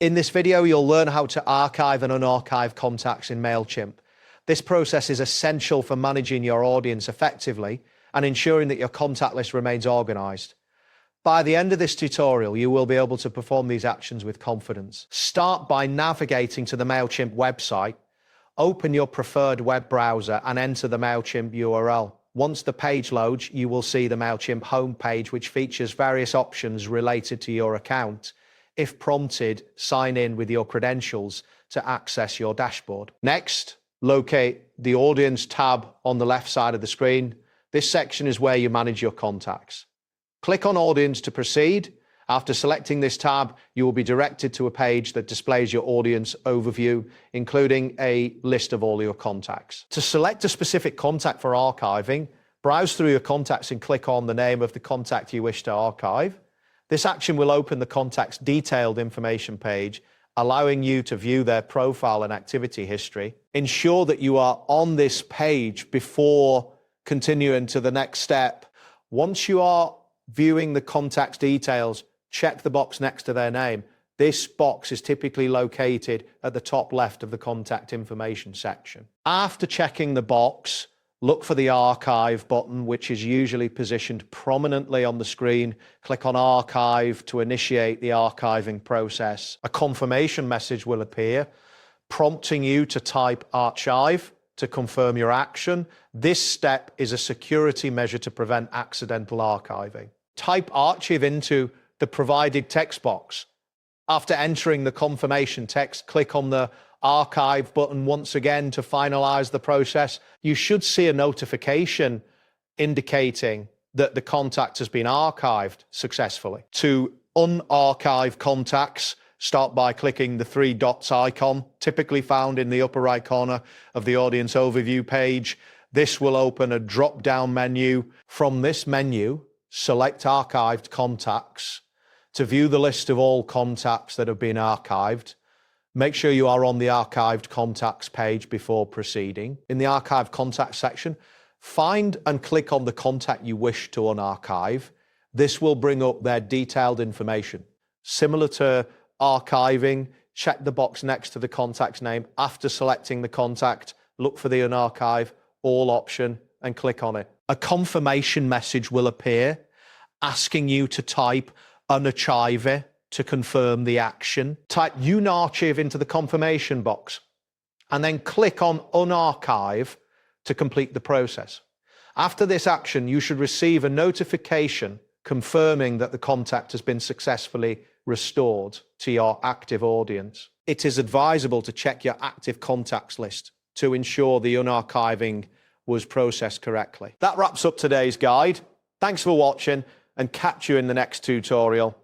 In this video, you'll learn how to archive and unarchive contacts in Mailchimp. This process is essential for managing your audience effectively and ensuring that your contact list remains organized. By the end of this tutorial, you will be able to perform these actions with confidence. Start by navigating to the Mailchimp website. Open your preferred web browser and enter the Mailchimp URL. Once the page loads, you will see the Mailchimp homepage, which features various options related to your account. If prompted, sign in with your credentials to access your dashboard. Next, locate the Audience tab on the left side of the screen. This section is where you manage your contacts. Click on Audience to proceed. After selecting this tab, you will be directed to a page that displays your audience overview, including a list of all your contacts. To select a specific contact for archiving, browse through your contacts and click on the name of the contact you wish to archive. This action will open the contact's detailed information page, allowing you to view their profile and activity history. Ensure that you are on this page before continuing to the next step. Once you are viewing the contact's details, check the box next to their name. This box is typically located at the top left of the contact information section. After checking the box, look for the Archive button, which is usually positioned prominently on the screen. Click on Archive to initiate the archiving process. A confirmation message will appear, prompting you to type Archive to confirm your action. This step is a security measure to prevent accidental archiving. Type Archive into the provided text box. After entering the confirmation text, click on the Archive button once again to finalize the process. You should see a notification indicating that the contact has been archived successfully. To unarchive contacts, start by clicking the three dots icon, typically found in the upper right corner of the audience overview page. This will open a drop-down menu. From this menu, select Archived Contacts. To view the list of all contacts that have been archived, make sure you are on the Archived Contacts page before proceeding. In the Archived Contacts section, find and click on the contact you wish to unarchive. This will bring up their detailed information. Similar to archiving, check the box next to the contact's name. After selecting the contact, look for the Unarchive All option and click on it. A confirmation message will appear asking you to type unarchive to confirm the action. Type unarchive into the confirmation box and then click on unarchive to complete the process. After this action, you should receive a notification confirming that the contact has been successfully restored to your active audience. It is advisable to check your active contacts list to ensure the unarchiving was processed correctly. That wraps up today's guide. Thanks for watching and catch you in the next tutorial.